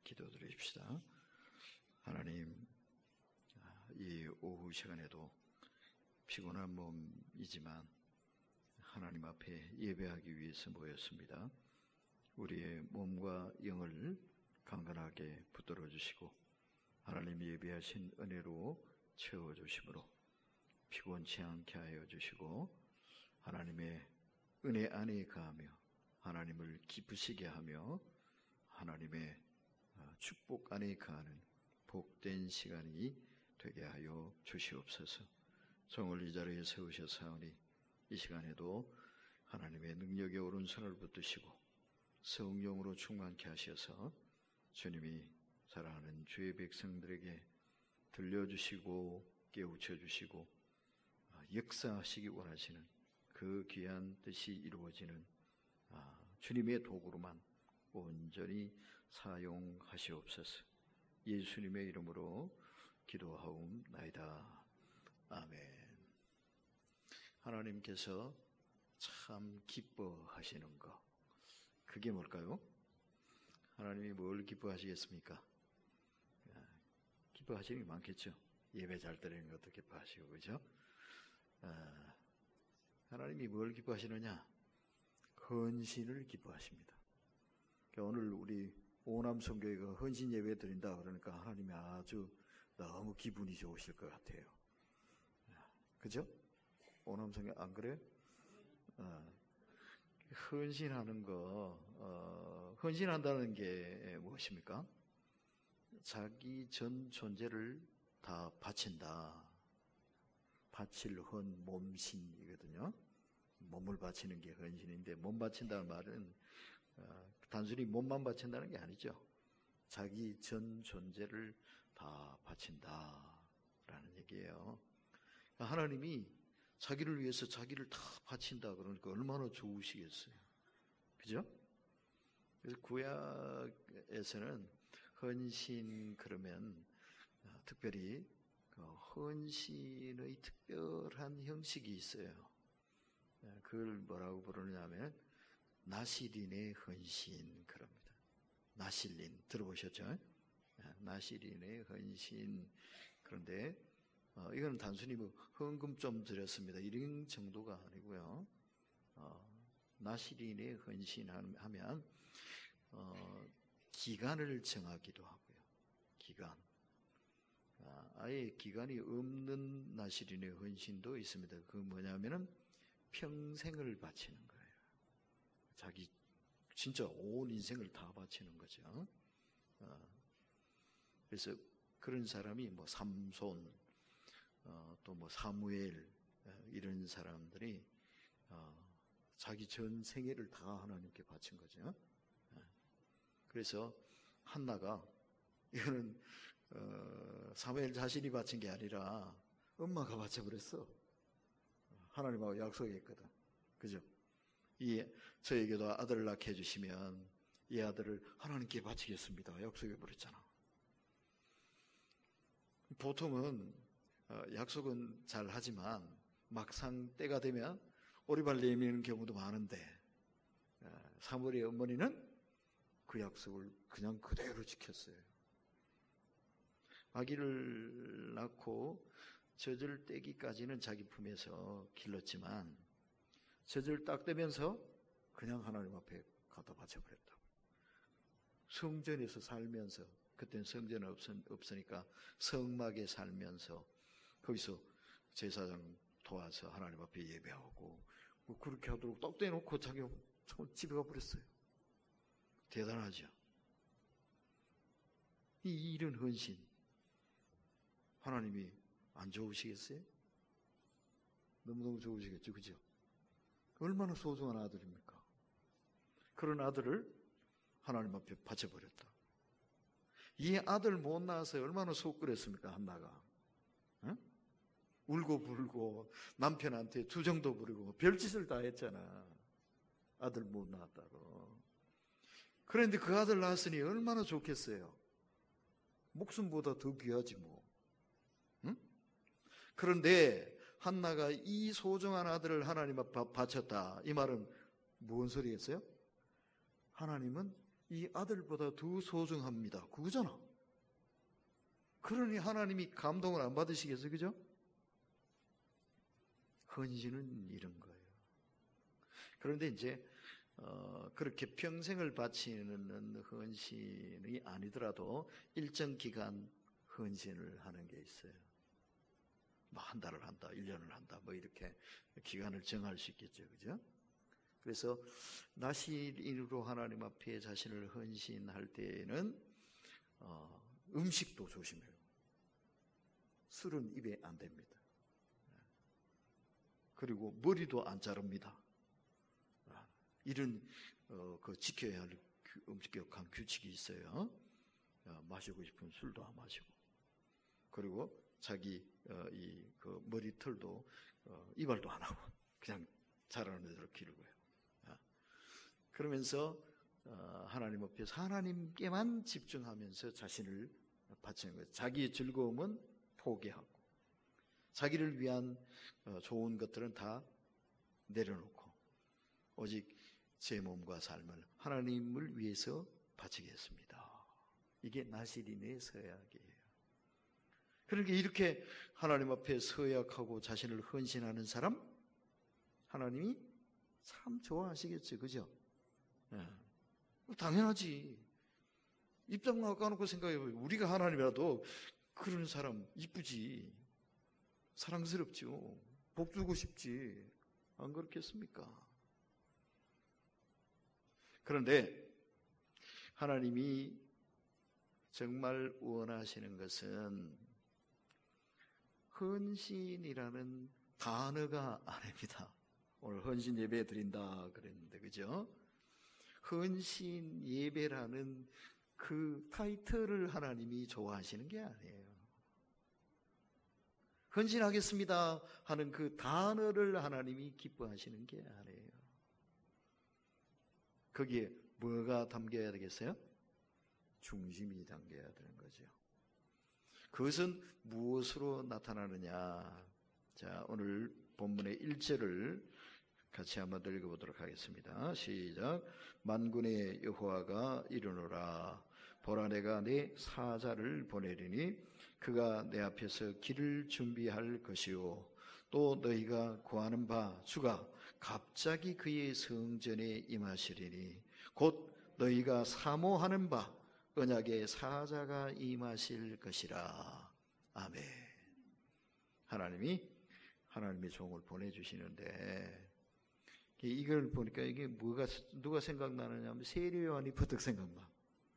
기도드립시다. 하나님, 이 오후 시간에도 피곤한 몸이지만 하나님 앞에 예배하기 위해서 모였습니다. 우리의 몸과 영을 강건하게 붙들어 주시고 하나님이 예비하신 은혜로 채워주심으로 피곤치 않게 하여 주시고 하나님의 은혜 안에 거하며 하나님을 기쁘시게 하며 하나님의 축복 안에 거하는 복된 시간이 되게 하여 주시옵소서. 종을 이 자리에 세우셨사오니 이 시간에도 하나님의 능력의 오른손을 붙드시고 성령으로 충만케 하셔서 주님이 사랑하는 주의 백성들에게 들려주시고 깨우쳐주시고 역사하시기 원하시는 그 귀한 뜻이 이루어지는 주님의 도구로만 온전히 사용하시옵소서. 예수님의 이름으로 기도하옵나이다. 아멘. 하나님께서 참 기뻐하시는 것, 그게 뭘까요? 하나님이 뭘 기뻐하시겠습니까? 기뻐하시는 게 많겠죠. 예배 잘 드리는 것도 기뻐하시고, 그죠? 하나님이 뭘 기뻐하시느냐? 헌신을 기뻐하십니다. 오늘 우리 오남선교회가 헌신 예배 드린다 그러니까 하나님이 아주 너무 기분이 좋으실 것 같아요. 그죠? 오남선교회 안 그래요? 헌신하는 거, 헌신한다는 게 무엇입니까? 자기 전 존재를 다 바친다. 바칠 헌 몸신이거든요. 몸을 바치는 게 헌신인데, 몸 바친다는 말은 단순히 몸만 바친다는 게 아니죠. 자기 전 존재를 다 바친다라는 얘기예요. 하나님이 자기를 위해서 자기를 다 바친다 그러니까 얼마나 좋으시겠어요. 그죠? 그래서 구약에서는 헌신 그러면 특별히 헌신의 특별한 형식이 있어요. 그걸 뭐라고 부르냐면 나실인의 헌신 그럽니다. 나실인 들어보셨죠? 나실인의 헌신. 그런데 이건 단순히 뭐 헌금 좀 드렸습니다 이런 정도가 아니고요. 나실인의 헌신하면 기간을 정하기도 하고요. 기간. 아예 기간이 없는 나실인의 헌신도 있습니다. 그 뭐냐면은 평생을 바치는 거예요. 자기 진짜 온 인생을 다 바치는 거죠. 그래서 그런 사람이 뭐 삼손, 또 뭐 사무엘 이런 사람들이 자기 전 생애를 다 하나님께 바친 거죠. 그래서 한나가 이거는 사무엘 자신이 바친 게 아니라 엄마가 바쳐버렸어. 하나님하고 약속했거든. 그죠? 저에게도 아들을 낳게 해주시면 이 아들을 하나님께 바치겠습니다. 약속해버렸잖아. 보통은 약속은 잘 하지만 막상 때가 되면 오리발 내미는 경우도 많은데 사무엘의 어머니는 그 약속을 그냥 그대로 지켰어요. 아기를 낳고 젖을 떼기까지는 자기 품에서 길렀지만 젖을 딱 떼면서 그냥 하나님 앞에 갖다 바쳐버렸다고. 성전에서 살면서, 그때는 성전은 없으니까 성막에 살면서 거기서 제사장 도와서 하나님 앞에 예배하고 뭐 그렇게 하도록 딱 떼놓고 자기 집에 가버렸어요. 대단하죠. 이 이런 헌신 하나님이 안 좋으시겠어요? 너무너무 좋으시겠죠. 그죠? 얼마나 소중한 아들입니까? 그런 아들을 하나님 앞에 바쳐버렸다. 이 아들 못 낳아서 얼마나 속 끓였습니까? 한나가. 응? 울고 불고 남편한테 투정도 부리고 별짓을 다 했잖아. 아들 못 낳았다고. 그런데 그 아들 낳았으니 얼마나 좋겠어요. 목숨보다 더 귀하지 뭐. 응? 그런데 한나가 이 소중한 아들을 하나님 앞에 바쳤다. 이 말은 무슨 소리겠어요? 하나님은 이 아들보다 더 소중합니다. 그거잖아. 그러니 하나님이 감동을 안 받으시겠어요? 그죠? 헌신은 이런 거예요. 그런데 이제 그렇게 평생을 바치는 헌신이 아니더라도 일정 기간 헌신을 하는 게 있어요. 뭐 한 달을 한다, 1년을 한다, 뭐 이렇게 기간을 정할 수 있겠죠. 그죠? 그래서 나실인으로 하나님 앞에 자신을 헌신할 때에는 음식도 조심해요. 술은 입에 안 됩니다. 그리고 머리도 안 자릅니다. 이런 지켜야 할 엄격한 규칙이 있어요. 마시고 싶으면 술도 안 마시고, 그리고 자기 그 머리털도 이발도 안 하고 그냥 자라는 대로 기르고요. 그러면서 하나님 앞에서 하나님께만 집중하면서 자신을 바치는 거예요. 자기의 즐거움은 포기하고 자기를 위한 좋은 것들은 다 내려놓고 오직 제 몸과 삶을 하나님을 위해서 바치겠습니다. 이게 나실인의 서약이에요. 그러니까 이렇게 하나님 앞에 서약하고 자신을 헌신하는 사람, 하나님이 참 좋아하시겠죠. 그죠? 네. 당연하지. 입장 나가놓고 생각해보면 우리가 하나님이라도 그런 사람 이쁘지, 사랑스럽죠, 복 주고 싶지, 안 그렇겠습니까? 그런데 하나님이 정말 원하시는 것은 헌신이라는 단어가 아닙니다. 오늘 헌신 예배 드린다 그랬는데, 그죠? 헌신 예배라는 그 타이틀을 하나님이 좋아하시는 게 아니에요. 헌신하겠습니다 하는 그 단어를 하나님이 기뻐하시는 게 아니에요. 거기에 뭐가 담겨야 되겠어요? 중심이 담겨야 되는 거죠. 그것은 무엇으로 나타나느냐? 자, 오늘 본문의 1절을 같이 한번 읽어보도록 하겠습니다. 시작. 만군의 여호와가 이르노라. 보라, 내가 내 사자를 보내리니 그가 내 앞에서 길을 준비할 것이요, 또 너희가 구하는 바 주가 갑자기 그의 성전에 임하시리니 곧 너희가 사모하는 바 언약의 사자가 임하실 것이라. 아멘. 하나님이 하나님의 종을 보내주시는데, 이걸 보니까 이게 누가 생각나느냐 하면 세례 요한이 퍼뜩 생각나.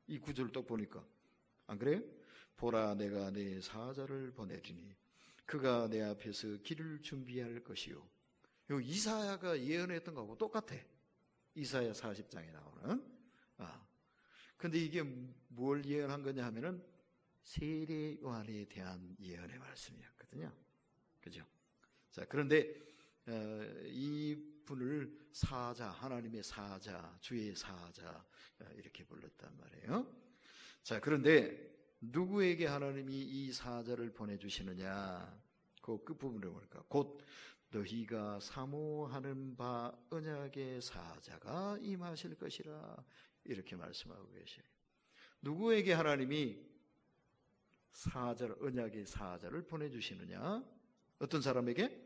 이 구절을 딱 보니까. 안 그래요? 보라, 내가 내 사자를 보내리니 그가 내 앞에서 길을 준비할 것이요. 요 이사야가 예언했던 거하고 똑같아. 이사야 40장에 나오는. 근데 이게 뭘 예언한 거냐 하면은 세례 요한에 대한 예언의 말씀이었거든요. 그죠? 자, 그런데 이 분을 사자, 하나님의 사자, 주의 사자 이렇게 불렀단 말이에요. 자, 그런데 누구에게 하나님이 이 사자를 보내주시느냐? 그 끝부분을 볼까? 곧 너희가 사모하는 바 언약의 사자가 임하실 것이라. 이렇게 말씀하고 계셔요. 누구에게 하나님이 사자를, 언약의 사자를 보내주시느냐? 어떤 사람에게?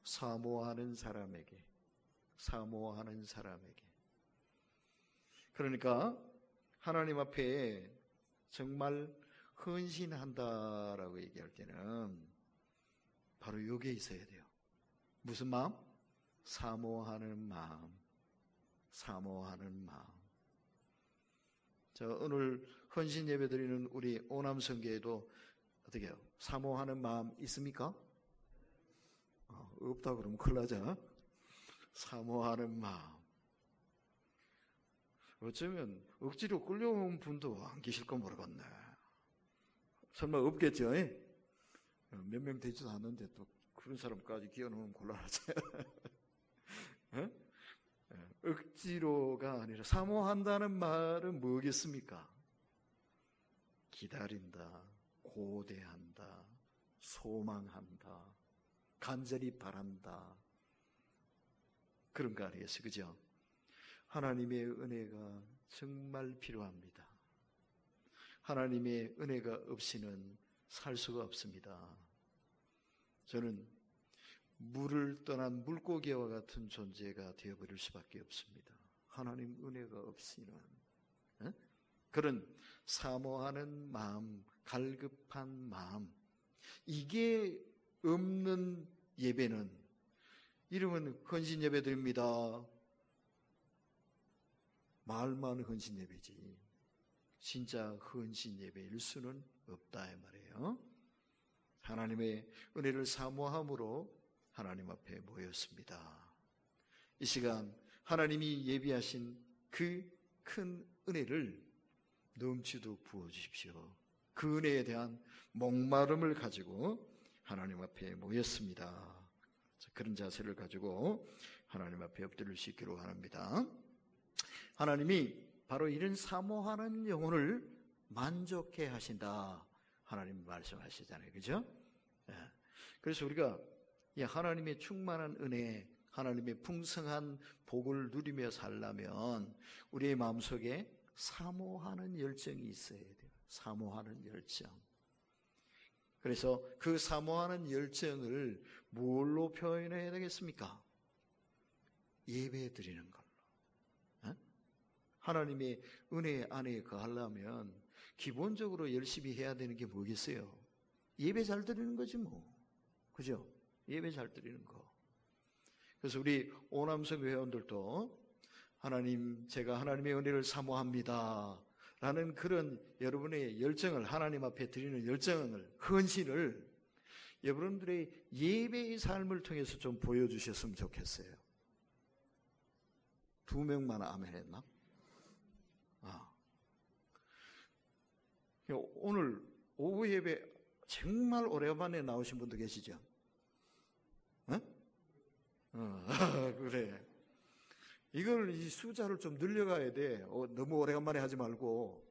사모하는 사람에게. 사모하는 사람에게. 그러니까 하나님 앞에 정말 헌신한다라고 얘기할 때는 바로 이게 있어야 돼요. 무슨 마음? 사모하는 마음. 사모하는 마음. 자, 오늘 헌신 예배 드리는 우리 오남성교회도 어떻게 해요? 사모하는 마음 있습니까? 없다 그러면 큰일 나죠. 사모하는 마음. 어쩌면 억지로 끌려온 분도 안 계실 건 모르겠네. 설마 없겠죠? 몇 명 되지도 않는데 또 그런 사람까지 끼워넣으면 곤란하죠. 억지로가 아니라 사모한다는 말은 뭐겠습니까? 기다린다, 고대한다, 소망한다, 간절히 바란다, 그런 거 아니겠어요? 그죠? 하나님의 은혜가 정말 필요합니다. 하나님의 은혜가 없이는 살 수가 없습니다. 저는 물을 떠난 물고기와 같은 존재가 되어버릴 수밖에 없습니다. 하나님 은혜가 없이는. 그런 사모하는 마음, 갈급한 마음, 이게 없는 예배는, 이름은 헌신 예배 드립니다. 말만 헌신 예배지 진짜 헌신 예배일 수는 없다 이 말이에요. 하나님의 은혜를 사모함으로 하나님 앞에 모였습니다. 이 시간 하나님이 예비하신 그 큰 은혜를 넘치도록 부어주십시오. 그 은혜에 대한 목마름을 가지고 하나님 앞에 모였습니다. 그런 자세를 가지고 하나님 앞에 엎드릴 수 있기를 원합니다. 하나님이 바로 이런 사모하는 영혼을 만족해 하신다, 하나님 말씀하시잖아요. 그죠? 그래서 우리가 이 하나님의 충만한 은혜, 하나님의 풍성한 복을 누리며 살려면 우리의 마음속에 사모하는 열정이 있어야 돼요. 사모하는 열정. 그래서 그 사모하는 열정을 뭘로 표현해야 되겠습니까? 예배 드리는 걸로. 하나님의 은혜 안에 거하려면 기본적으로 열심히 해야 되는 게 뭐겠어요? 예배 잘 드리는 거지 뭐. 그죠? 예배 잘 드리는 거. 그래서 우리 오남성 회원들도 하나님, 제가 하나님의 은혜를 사모합니다 라는 그런 여러분의 열정을, 하나님 앞에 드리는 열정을, 헌신을 여러분들의 예배의 삶을 통해서 좀 보여주셨으면 좋겠어요. 2명만 아멘 했나? 오늘 오후 예배 정말 오랜만에 나오신 분도 계시죠? 그래. 이걸 이 숫자를 좀 늘려가야 돼. 너무 오래간만에 하지 말고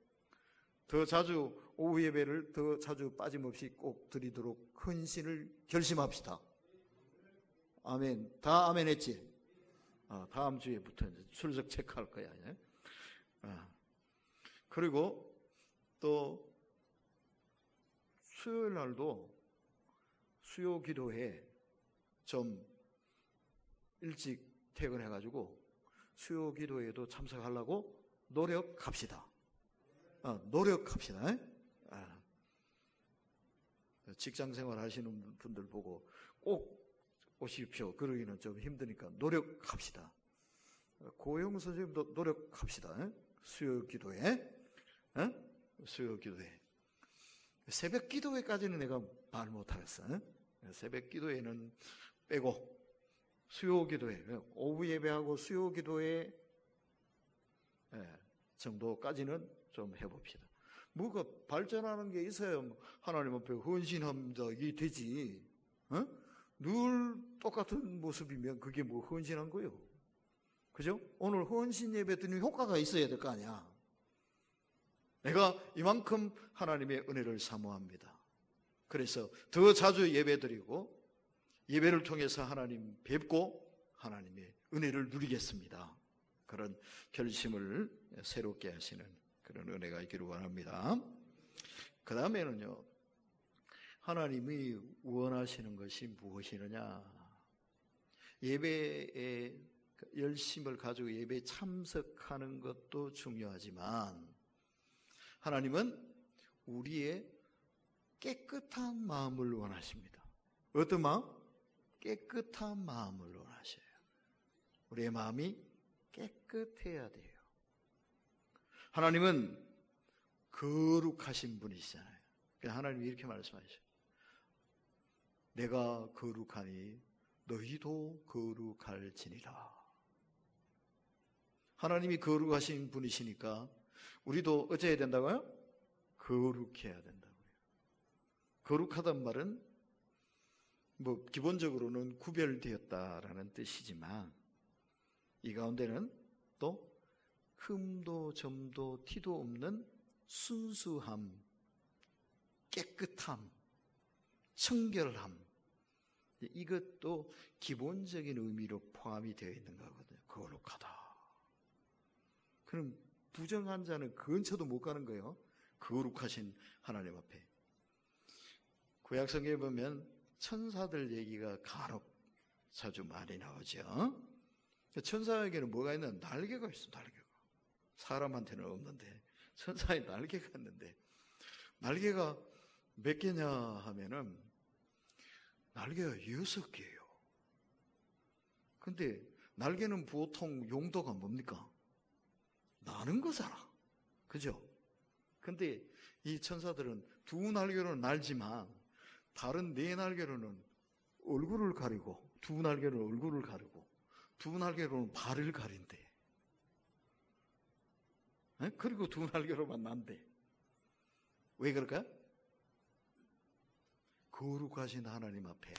더 자주 오후 예배를 더 자주 빠짐없이 꼭 드리도록 헌신을 결심합시다. 아멘. 다 아멘 했지? 다음 주에부터 이제 출석 체크할 거야. 그리고 또 수요일 날도 수요 기도회 좀 일찍 퇴근해가지고 수요 기도회에도 참석하려고 노력합시다. 노력합시다. 직장 생활 하시는 분들 보고 꼭 오십시오 그러기는 좀 힘드니까 노력합시다. 고용 선생님도 노력합시다. 수요 기도회. 수요 기도회. 새벽 기도회까지는 내가 말 못하겠어. 새벽 기도회는 빼고 수요 기도회, 오후 예배하고 수요 기도회 정도까지는 좀 해봅시다. 뭐가 발전하는 게 있어야 하나님 앞에 헌신합니다 이게 되지. 늘 똑같은 모습이면 그게 뭐 헌신한 거예요? 그죠? 오늘 헌신 예배 드리는 효과가 있어야 될 거 아니야. 내가 이만큼 하나님의 은혜를 사모합니다. 그래서 더 자주 예배 드리고 예배를 통해서 하나님 뵙고 하나님의 은혜를 누리겠습니다. 그런 결심을 새롭게 하시는 그런 은혜가 있기를 원합니다. 그 다음에는요, 하나님이 원하시는 것이 무엇이느냐? 예배에 열심을 가지고 예배에 참석하는 것도 중요하지만 하나님은 우리의 깨끗한 마음을 원하십니다. 어떤 마음? 깨끗한 마음을 원하셔요. 우리의 마음이 깨끗해야 돼요. 하나님은 거룩하신 분이시잖아요. 하나님이 이렇게 말씀하셔요. 내가 거룩하니 너희도 거룩할지니라. 하나님이 거룩하신 분이시니까 우리도 어찌해야 된다고요? 거룩해야 된다고요. 거룩하단 말은 뭐 기본적으로는 구별되었다라는 뜻이지만 이 가운데는 또 흠도 점도 티도 없는 순수함, 깨끗함, 청결함, 이것도 기본적인 의미로 포함이 되어 있는 거거든요. 거룩하다. 그럼 부정한 자는 근처도 못 가는 거예요. 거룩하신 하나님 앞에. 구약성경에 보면 천사들 얘기가 간혹 자주 많이 나오죠. 천사에게는 뭐가 있는? 날개가 있어, 날개가. 사람한테는 없는데 천사의 날개가 있는데, 날개가 몇 개냐 하면은 날개가 6개예요. 근데 날개는 보통 용도가 뭡니까? 나는 거잖아. 그죠? 근데 이 천사들은 두 날개로는 날지만 다른 네 날개로는 얼굴을 가리고, 두 날개로는 얼굴을 가리고, 두 날개로는 발을 가린대. 그리고 두 날개로만 난대. 왜 그럴까요? 거룩하신 하나님 앞에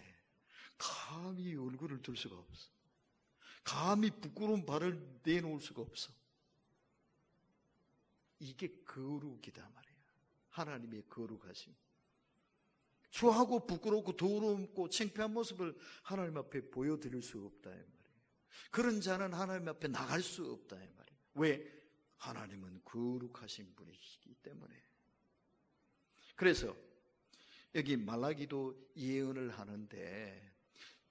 감히 얼굴을 들 수가 없어. 감히 부끄러운 발을 내놓을 수가 없어. 이게 거룩이다 말이야. 하나님의 거룩하심. 추하고 부끄럽고 더럽고 창피한 모습을 하나님 앞에 보여드릴 수 없다 이 말이에요. 그런 자는 하나님 앞에 나갈 수 없다 이 말이에요. 왜? 하나님은 거룩하신 분이시기 때문에. 그래서 여기 말라기도 예언을 하는데,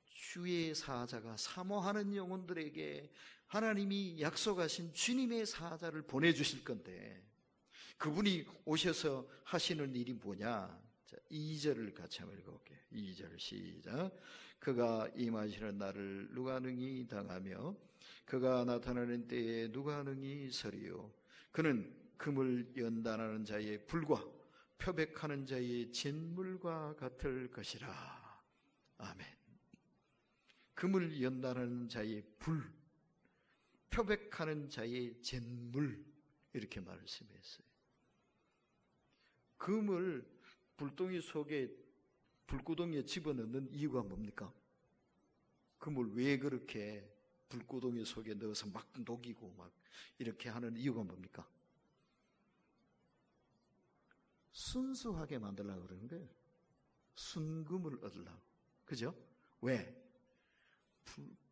주의 사자가 사모하는 영혼들에게 하나님이 약속하신 주님의 사자를 보내주실 건데, 그분이 오셔서 하시는 일이 뭐냐? 자, 2절을 같이 한번 읽어볼게요. 2절 시작. 그가 임하시는 날을 누가 능히 당하며 그가 나타나는 때에 누가 능히 서리요. 그는 금을 연단하는 자의 불과 표백하는 자의 잿물과 같을 것이라. 아멘. 금을 연단하는 자의 불, 표백하는 자의 잿물, 이렇게 말씀했어요. 금을 불덩이 속에, 불구덩이에 집어넣는 이유가 뭡니까? 금을 왜 그렇게 불구덩이 속에 넣어서 막 녹이고 막 이렇게 하는 이유가 뭡니까? 순수하게 만들려고 그러는 거예요. 순금을 얻으려고. 그죠? 왜?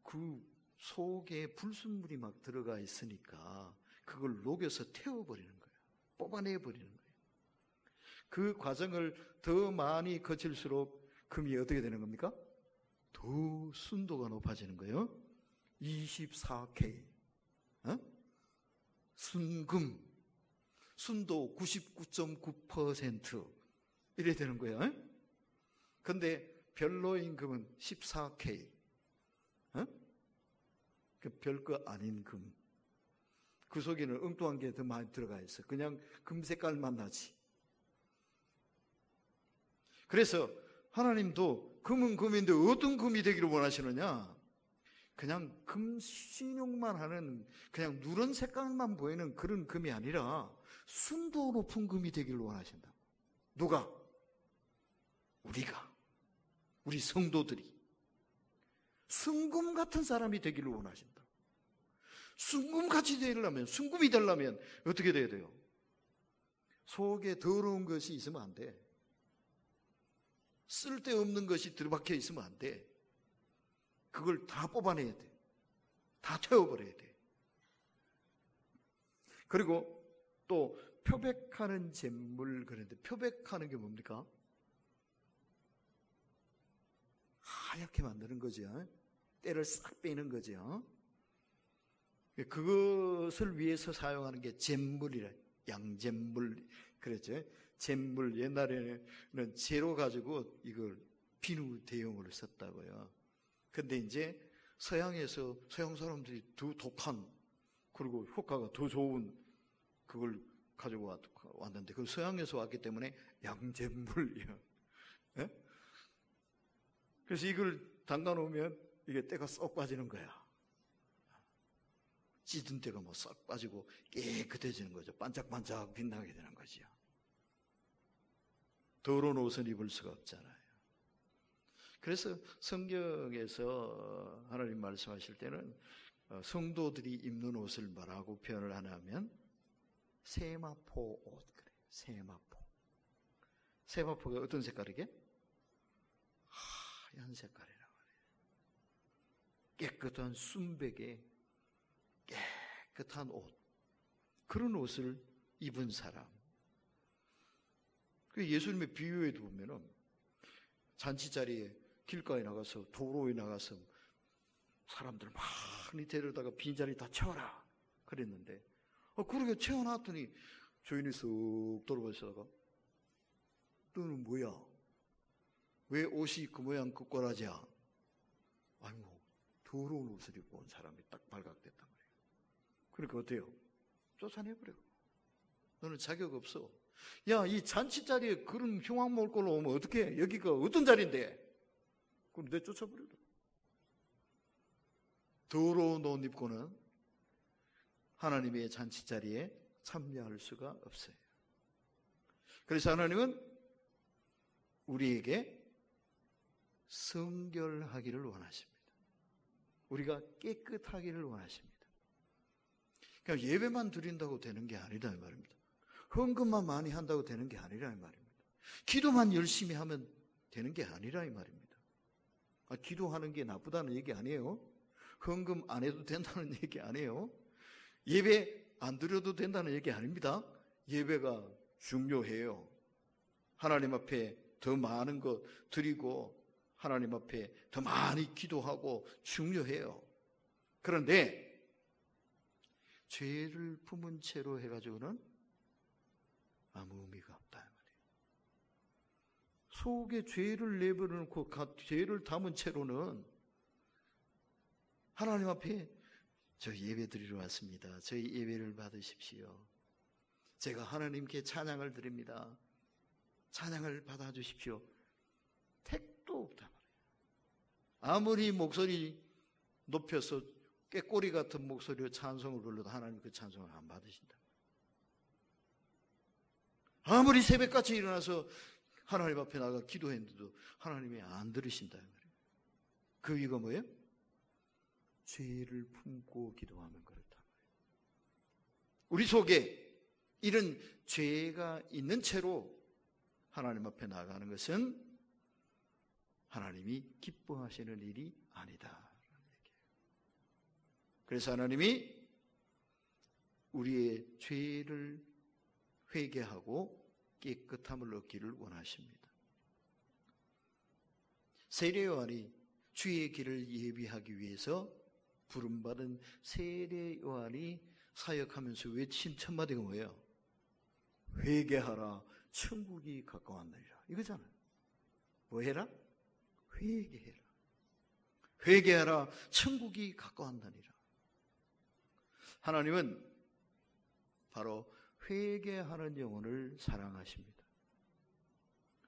그 속에 불순물이 막 들어가 있으니까 그걸 녹여서 태워버리는 거예요. 뽑아내버리는 거예요. 그 과정을 더 많이 거칠수록 금이 어떻게 되는 겁니까? 더 순도가 높아지는 거예요. 24K. 순금. 순도 99.9% 이래 되는 거예요. 근데 별로인 금은 14K. 그 별거 아닌 금. 그 속에는 엉뚱한 게 더 많이 들어가 있어. 그냥 금 색깔만 나지. 그래서 하나님도 금은 금인데 어떤 금이 되기를 원하시느냐? 그냥 금 신용만 하는, 그냥 누런 색깔만 보이는 그런 금이 아니라 순도 높은 금이 되기를 원하신다. 누가? 우리가, 우리 성도들이 순금 같은 사람이 되기를 원하신다. 순금같이 되려면, 순금이 되려면 어떻게 돼야 돼요? 속에 더러운 것이 있으면 안 돼. 쓸데없는 것이 들박혀 있으면 안 돼. 그걸 다 뽑아내야 돼. 다 태워버려야 돼. 그리고 또 표백하는 잿물, 그런데 표백하는 게 뭡니까? 하얗게 만드는 거죠. 때를 싹 빼는 거죠. 그것을 위해서 사용하는 게 잿물이라, 양잿물 그랬죠. 잿물, 옛날에는 재로 가지고 이걸 비누 대용으로 썼다고요. 근데 이제 서양에서, 서양 사람들이 더 독한, 그리고 효과가 더 좋은 그걸 가지고 왔는데, 그 서양에서 왔기 때문에 양잿물이요. 예? 그래서 이걸 담가 놓으면 이게 때가 쏙 빠지는 거야. 찌든 때가 뭐 쏙 빠지고 깨끗해지는 거죠. 반짝반짝 빛나게 되는 거죠. 더러운 옷은 입을 수가 없잖아요. 그래서 성경에서 하나님 말씀하실 때는 성도들이 입는 옷을 뭐라고 표현을 하냐면 세마포 옷, 그래요. 세마포. 세마포가 어떤 색깔이게? 하얀 색깔이라고 해요. 깨끗한 순백의 깨끗한 옷. 그런 옷을 입은 사람. 그 예수님의 비유에도 보면은 잔치 자리에 길가에 나가서 도로에 나가서 사람들 많이 데려다가 빈자리 다 채워라 그랬는데 그렇게 채워놨더니 주인이 쑥 돌아보시다가 너는 뭐야? 왜 옷이 그 모양 그 꼴하지야? 아이고 더러운 옷을 입고 온 사람이 딱 발각됐단 말이에요. 그러니까 어때요? 쫓아내버려. 너는 자격 없어. 야, 이 잔치 자리에 그런 흉악 먹을 걸로 오면 어떡해? 여기가 어떤 자리인데? 그럼 내쫓아버려. 더러운 옷 입고는 하나님의 잔치 자리에 참여할 수가 없어요. 그래서 하나님은 우리에게 성결하기를 원하십니다. 우리가 깨끗하기를 원하십니다. 그러니까 예배만 드린다고 되는 게 아니다 이 말입니다. 헌금만 많이 한다고 되는 게 아니라 이 말입니다. 기도만 열심히 하면 되는 게 아니라 이 말입니다. 기도하는 게 나쁘다는 얘기 아니에요. 헌금 안 해도 된다는 얘기 아니에요. 예배 안 드려도 된다는 얘기 아닙니다. 예배가 중요해요. 하나님 앞에 더 많은 것 드리고 하나님 앞에 더 많이 기도하고 중요해요. 그런데 죄를 품은 채로 해가지고는 아무 의미가 없다 말이에요. 속에 죄를 내버려놓고 죄를 담은 채로는 하나님 앞에 저 예배 드리러 왔습니다. 저희 예배를 받으십시오. 제가 하나님께 찬양을 드립니다. 찬양을 받아주십시오. 택도 없다 말이에요. 아무리 목소리 높여서 꾀꼬리 같은 목소리로 찬송을 불러도 하나님 그 찬송을 안 받으신다. 아무리 새벽같이 일어나서 하나님 앞에 나가 기도했는데도 하나님이 안 들으신다 말이에요. 그 이유가 뭐예요? 죄를 품고 기도하면 그렇다 말이에요. 우리 속에 이런 죄가 있는 채로 하나님 앞에 나가는 것은 하나님이 기뻐하시는 일이 아니다. 그래서 하나님이 우리의 죄를 회개하고 깨끗함을 얻기를 원하십니다. 세례 요한이 주의 길을 예비하기 위해서 부름받은 세례 요한이 사역하면서 외친 첫 마디가 뭐예요? 회개하라, 천국이 가까웠느니라. 이거잖아요. 뭐 해라? 회개해라. 회개하라, 천국이 가까웠느니라. 하나님은 바로 회개하는 영혼을 사랑하십니다.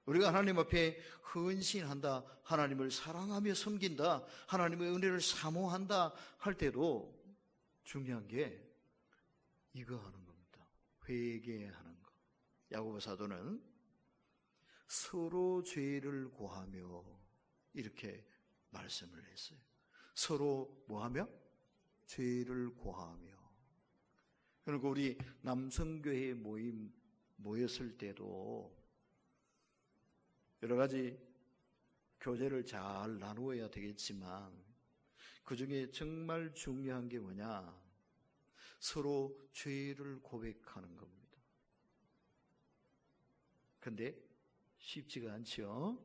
우리가 하나님 앞에 헌신한다, 하나님을 사랑하며 섬긴다, 하나님의 은혜를 사모한다 할 때도 중요한 게 이거 하는 겁니다. 회개하는 것. 야고보 사도는 서로 죄를 고하며 이렇게 말씀을 했어요. 서로 뭐하며? 죄를 고하며. 그리고 우리 남성교회 모였을 때도 여러 가지 교제를 잘 나누어야 되겠지만 그 중에 정말 중요한 게 뭐냐? 서로 죄를 고백하는 겁니다. 근데 쉽지가 않죠?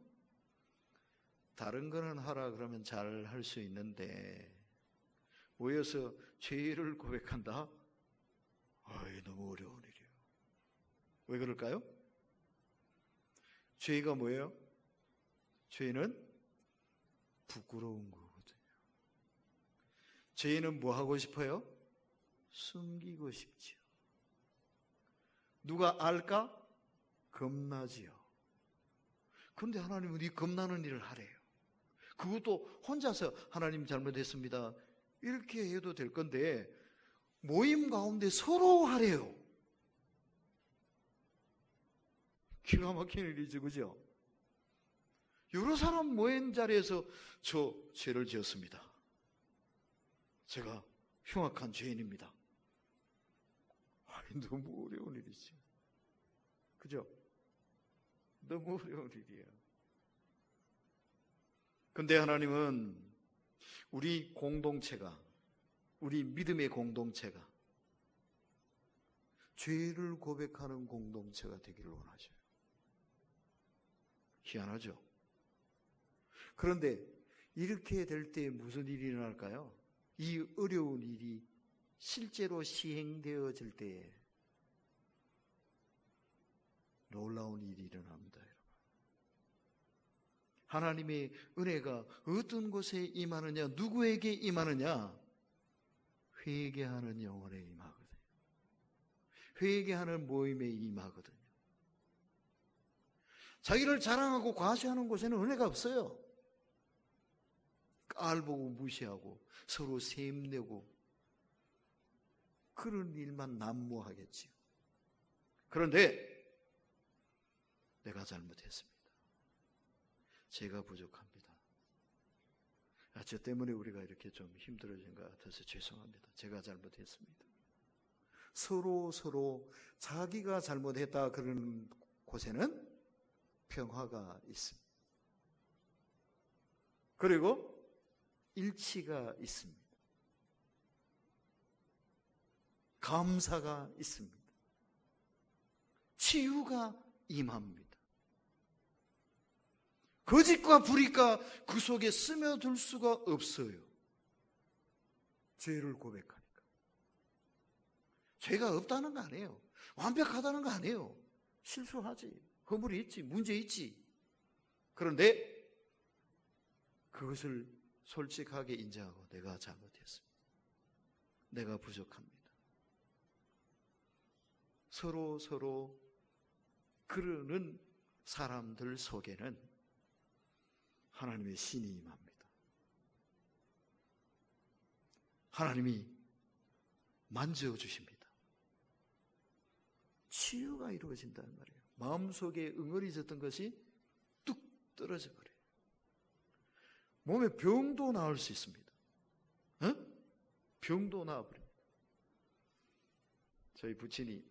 다른 거는 하라 그러면 잘 할 수 있는데 모여서 죄를 고백한다? 너무 어려운 일이에요. 왜 그럴까요? 죄가 뭐예요? 죄는 부끄러운 거거든요. 죄는 뭐 하고 싶어요? 숨기고 싶지요. 누가 알까? 겁나지요. 그런데 하나님은 이 겁나는 일을 하래요. 그것도 혼자서 하나님 잘못했습니다 이렇게 해도 될 건데 모임 가운데 서로 하래요. 기가 막힌 일이죠, 그죠? 여러 사람 모인 자리에서 저 죄를 지었습니다. 제가 흉악한 죄인입니다. 너무 어려운 일이지. 그죠? 너무 어려운 일이에요. 근데 하나님은 우리 공동체가, 우리 믿음의 공동체가 죄를 고백하는 공동체가 되기를 원하셔요. 희한하죠? 그런데 이렇게 될 때 무슨 일이 일어날까요? 이 어려운 일이 실제로 시행되어질 때에 놀라운 일이 일어납니다. 여러분. 하나님의 은혜가 어떤 곳에 임하느냐, 누구에게 임하느냐? 회개하는 영혼에 임하거든요. 회개하는 모임에 임하거든요. 자기를 자랑하고 과시하는 곳에는 은혜가 없어요. 깔보고 무시하고 서로 셈내고 그런 일만 난무하겠지요. 그런데 내가 잘못했습니다. 제가 부족합니다. 저 때문에 우리가 이렇게 좀 힘들어진 것 같아서 죄송합니다. 제가 잘못했습니다. 서로 자기가 잘못했다 그러는 곳에는 평화가 있습니다. 그리고 일치가 있습니다. 감사가 있습니다. 치유가 임합니다. 거짓과 불의가 그 속에 스며들 수가 없어요. 죄를 고백하니까. 죄가 없다는 거 아니에요. 완벽하다는 거 아니에요. 실수하지. 허물이 있지. 문제 있지. 그런데 그것을 솔직하게 인정하고 내가 잘못했습니다. 내가 부족합니다. 서로 그러는 사람들 속에는 하나님의 신이 임합니다. 하나님이 만져주십니다. 치유가 이루어진다는 말이에요. 마음속에 응어리졌던 것이 뚝 떨어져 버려요. 몸에 병도 나을 수 있습니다. 병도 나아버립니다. 저희 부친이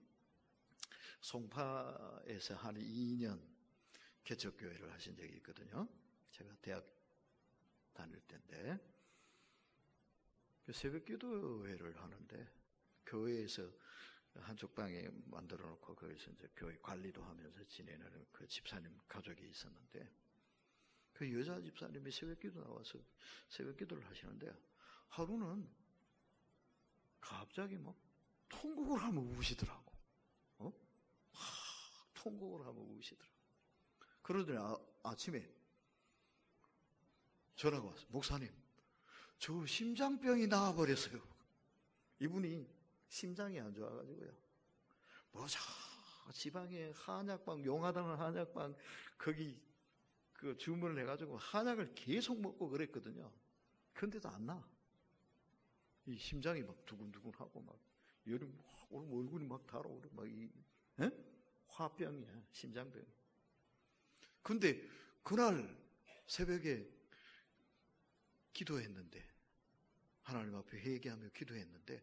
송파에서 한 2년 개척교회를 하신 적이 있거든요. 제가 대학 다닐 때인데 새벽 기도회를 하는데 교회에서 한쪽 방에 만들어 놓고 거기서 이제 교회 관리도 하면서 지내는 그 집사님 가족이 있었는데 그 여자 집사님이 새벽 기도 나와서 새벽 기도를 하시는데 하루는 갑자기 막 통곡을 하며 우시더라고. 통곡을 하며 우시더라고. 그러더니 아침에 전화가 왔어요. 목사님, 저 심장병이 나와버렸어요. 이분이 심장이 안 좋아가지고요. 저 지방에 한약방, 용하다는 한약방 거기 그 주문을 해가지고 한약을 계속 먹고 그랬거든요. 그런데도 안 나. 이 심장이 막 두근두근하고 막 열이 오르고 얼굴이 막 달아오르고 막 화병이야, 심장병. 근데 그날 새벽에 기도했는데 하나님 앞에 회개하며 기도했는데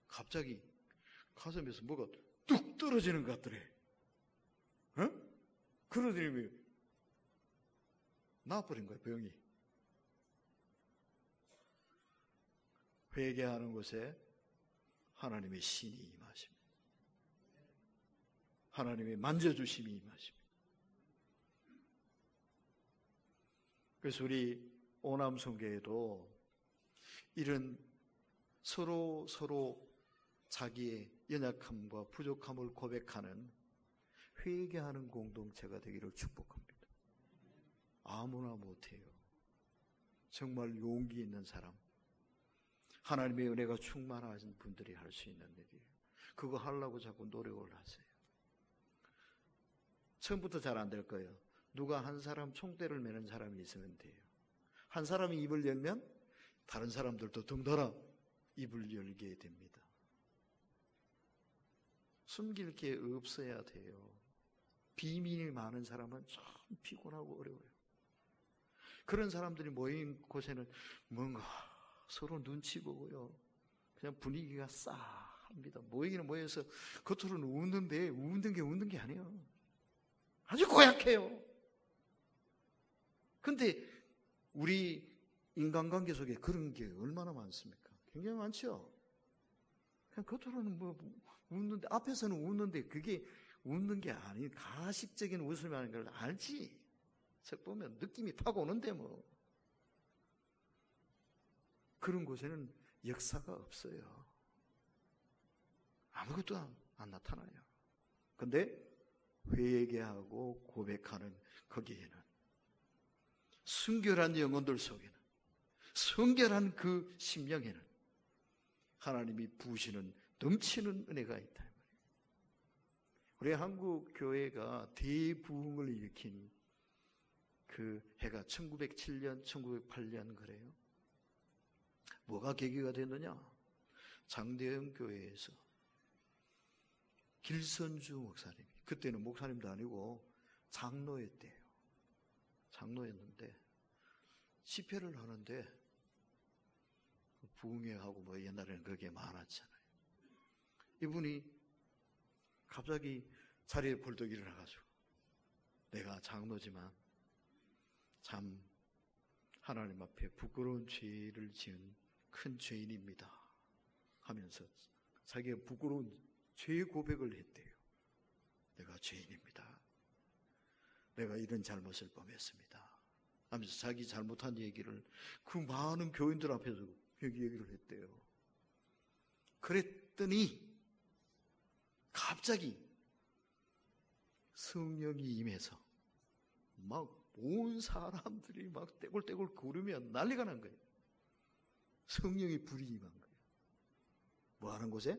갑자기 가슴에서 뭐가 뚝 떨어지는 것 같더래. 그러더니 나아버린 거야, 병이. 회개하는 곳에 하나님의 신이 임하십니다. 하나님의 만져주심이 임하십니다. 그래서 우리 오남성교회도 이런 서로 자기의 연약함과 부족함을 고백하는 회개하는 공동체가 되기를 축복합니다. 아무나 못해요. 정말 용기 있는 사람, 하나님의 은혜가 충만하신 분들이 할 수 있는 일이에요. 그거 하려고 자꾸 노력을 하세요. 처음부터 잘 안 될 거예요. 누가 한 사람 총대를 매는 사람이 있으면 돼요. 한 사람이 입을 열면 다른 사람들도 덩달아 입을 열게 됩니다. 숨길 게 없어야 돼요. 비밀이 많은 사람은 참 피곤하고 어려워요. 그런 사람들이 모인 곳에는 뭔가 서로 눈치 보고요. 그냥 분위기가 싸합니다. 모이기는 모여서 겉으로는 웃는데 웃는 게 아니에요. 아주 고약해요. 근데 우리 인간관계 속에 그런 게 얼마나 많습니까? 굉장히 많죠. 그냥 겉으로는 웃는데, 앞에서는 웃는데 그게 웃는 게 아닌 가식적인 웃음이라는 걸 알지. 책 보면 느낌이 팍 오는데 뭐. 그런 곳에는 역사가 없어요. 아무것도 안 나타나요. 근데 회개하고 고백하는 거기에는 순결한 영혼들 속에는, 순결한 그 심령에는 하나님이 부으시는 넘치는 은혜가 있다. 우리 한국 교회가 대부흥을 일으킨 그 해가 1907년, 1908년 그래요. 뭐가 계기가 됐느냐? 장대영 교회에서 길선주 목사님이, 그때는 목사님도 아니고 장로였대요. 장로였는데 집회를 하는데 부흥회하고 뭐 옛날에는 그게 많았잖아요. 이분이 갑자기 자리에 벌떡 일어나가지고, 내가 장로지만 참 하나님 앞에 부끄러운 죄를 지은 큰 죄인입니다 하면서 자기가 부끄러운 죄 고백을 했대요. 내가 죄인입니다. 내가 이런 잘못을 범했습니다 하면서 자기 잘못한 얘기를 그 많은 교인들 앞에서 얘기를 했대요. 그랬더니 갑자기 성령이 임해서 막 온 사람들이 막 떼굴떼굴 구르면 난리가 난 거예요. 성령의 불이 임한 거예요. 뭐 하는 곳에?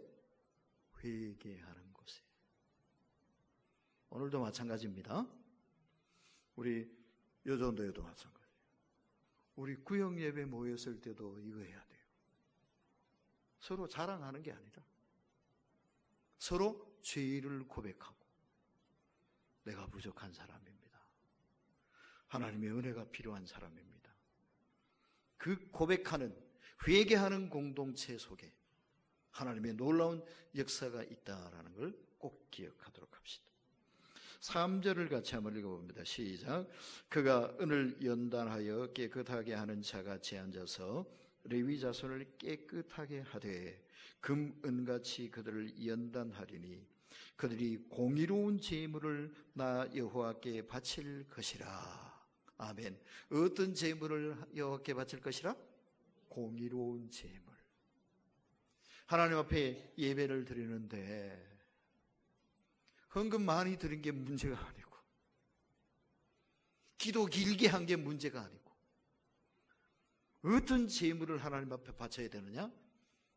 회개하는 곳에. 오늘도 마찬가지입니다. 우리 여전도에도 마찬가지예요. 우리 구역 예배 모였을 때도 이거 해야 돼요. 서로 자랑하는 게 아니라 서로 죄를 고백하고, 내가 부족한 사람입니다. 하나님의 은혜가 필요한 사람입니다. 그 고백하는, 회개하는 공동체 속에 하나님의 놀라운 역사가 있다라는 걸 꼭 기억하도록 합시다. 3절을 같이 한번 읽어봅니다. 시작. 그가 은을 연단하여 깨끗하게 하는 자같이 앉아서 레위 자손을 깨끗하게 하되 금, 은같이 그들을 연단하리니 그들이 공의로운 제물을 나 여호와께 바칠 것이라. 아멘. 어떤 제물을 여호와께 바칠 것이라? 공의로운 제물. 하나님 앞에 예배를 드리는데 헌금 많이 드린 게 문제가 아니고, 기도 길게 한 게 문제가 아니고, 어떤 제물을 하나님 앞에 바쳐야 되느냐?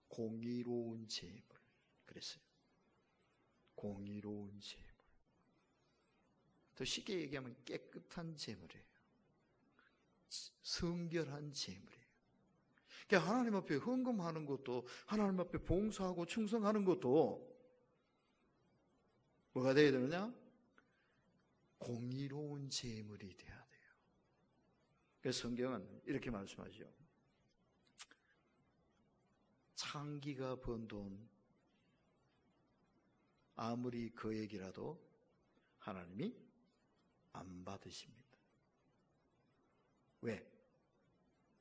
공의로운 제물. 그랬어요. 공의로운 제물. 더 쉽게 얘기하면 깨끗한 제물이에요. 성결한 제물이에요. 그러니까 하나님 앞에 헌금하는 것도, 하나님 앞에 봉사하고 충성하는 것도 뭐가 되어야 되느냐? 공의로운 제물이 되어야 돼요. 그래서 성경은 이렇게 말씀하죠. 창기가 번 돈 아무리 거액이라도 하나님이 안 받으십니다. 왜?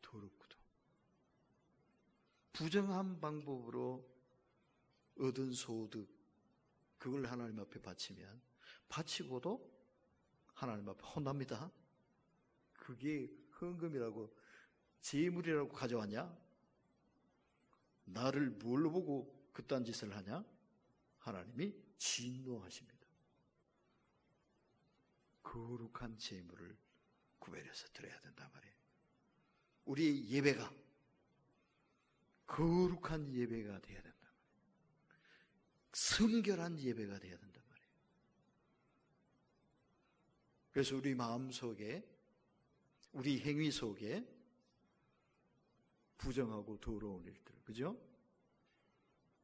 더럽거든. 부정한 방법으로 얻은 소득, 그걸 하나님 앞에 바치면, 바치고도 하나님 앞에 혼납니다. 그게 헌금이라고, 제물이라고 가져왔냐? 나를 뭘로 보고 그딴 짓을 하냐? 하나님이 진노하십니다. 거룩한 제물을 구별해서 드려야 된단 말이에요. 우리의 예배가 거룩한 예배가 되어야 된단 말이에요. 성결한 예배가 되어야 된단 말이에요. 그래서 우리 마음 속에, 우리 행위 속에 부정하고 더러운 일들, 그죠?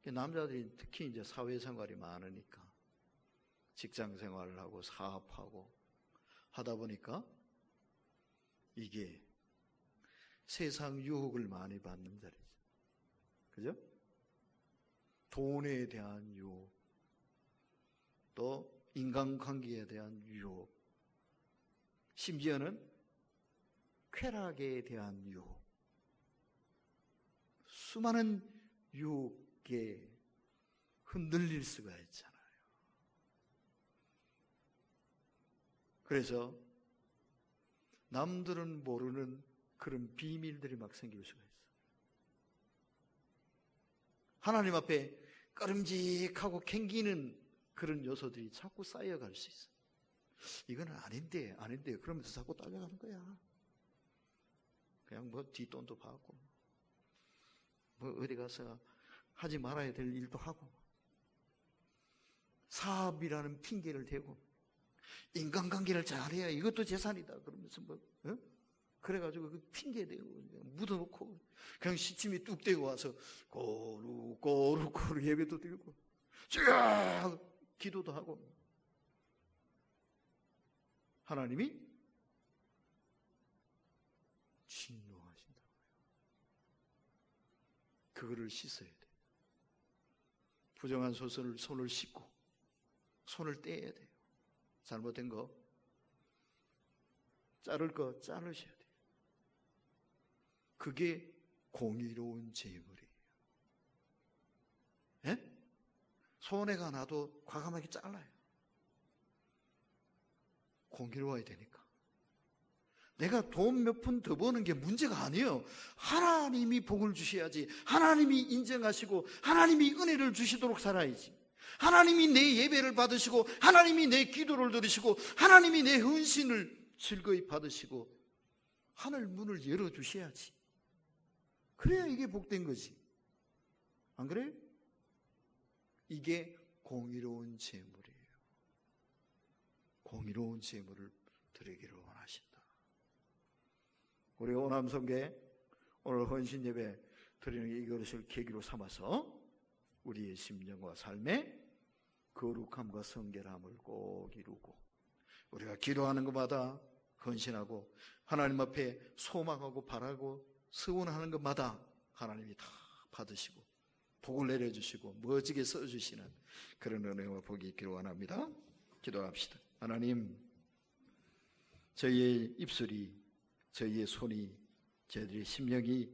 남자들이 특히 이제 사회생활이 많으니까 직장 생활을 하고 사업하고 하다 보니까 이게 세상 유혹을 많이 받는 자리죠. 그죠? 돈에 대한 유혹, 또 인간관계에 대한 유혹, 심지어는 쾌락에 대한 유혹, 수많은 유혹에 흔들릴 수가 있잖아요. 그래서 남들은 모르는 그런 비밀들이 막 생길 수가 있어요. 하나님 앞에 꺼름직하고 캥기는 그런 요소들이 자꾸 쌓여갈 수 있어요. 이거는 아닌데 그러면서 자꾸 딸려가는 거야. 그냥 뭐 뒷돈도 받고 뭐 어디 가서 하지 말아야 될 일도 하고 사업이라는 핑계를 대고 인간관계를 잘해야 이것도 재산이다 그러면서 뭐 그래가지고 그 핑계 대고 묻어놓고 그냥 시침이 뚝 떼고 와서 꼬르꼬르 예배도 드리고 쫙 기도도 하고 하나님이 진노하신다고요. 그거를 씻어야 돼. 부정한 손을 씻고 손을 떼야 돼요. 잘못된 거 자를 거 자르셔야 돼요. 그게 공의로운 제물이에요. 예? 손해가 나도 과감하게 잘라요. 공의로워야 되니까. 내가 돈 몇 푼 더 버는 게 문제가 아니에요. 하나님이 복을 주셔야지. 하나님이 인정하시고 하나님이 은혜를 주시도록 살아야지. 하나님이 내 예배를 받으시고 하나님이 내 기도를 들으시고 하나님이 내 헌신을 즐거이 받으시고 하늘 문을 열어주셔야지. 그래야 이게 복된 거지. 안 그래요? 이게 공의로운 제물이에요. 공의로운 제물을 드리기를 원하신다. 우리 오남성계 오늘 헌신 예배 드리는 이것을 계기로 삼아서 우리의 심령과 삶에 거룩함과 성결함을 꼭 이루고 우리가 기도하는 것마다 헌신하고 하나님 앞에 소망하고 바라고 서원하는 것마다 하나님이 다 받으시고 복을 내려주시고 멋지게 써주시는 그런 은혜와 복이 있기를 원합니다. 기도합시다. 하나님, 저희의 입술이, 저희의 손이, 저희들의 심령이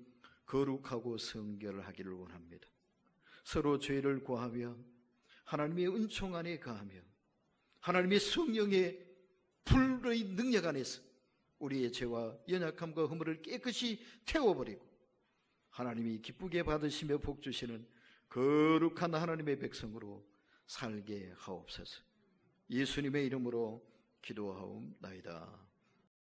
거룩하고 성결하기를 원합니다. 서로 죄를 고하며 하나님의 은총 안에 거하며 하나님의 성령의 불의 능력 안에서 우리의 죄와 연약함과 허물을 깨끗이 태워버리고 하나님이 기쁘게 받으시며 복주시는 거룩한 하나님의 백성으로 살게 하옵소서. 예수님의 이름으로 기도하옵나이다.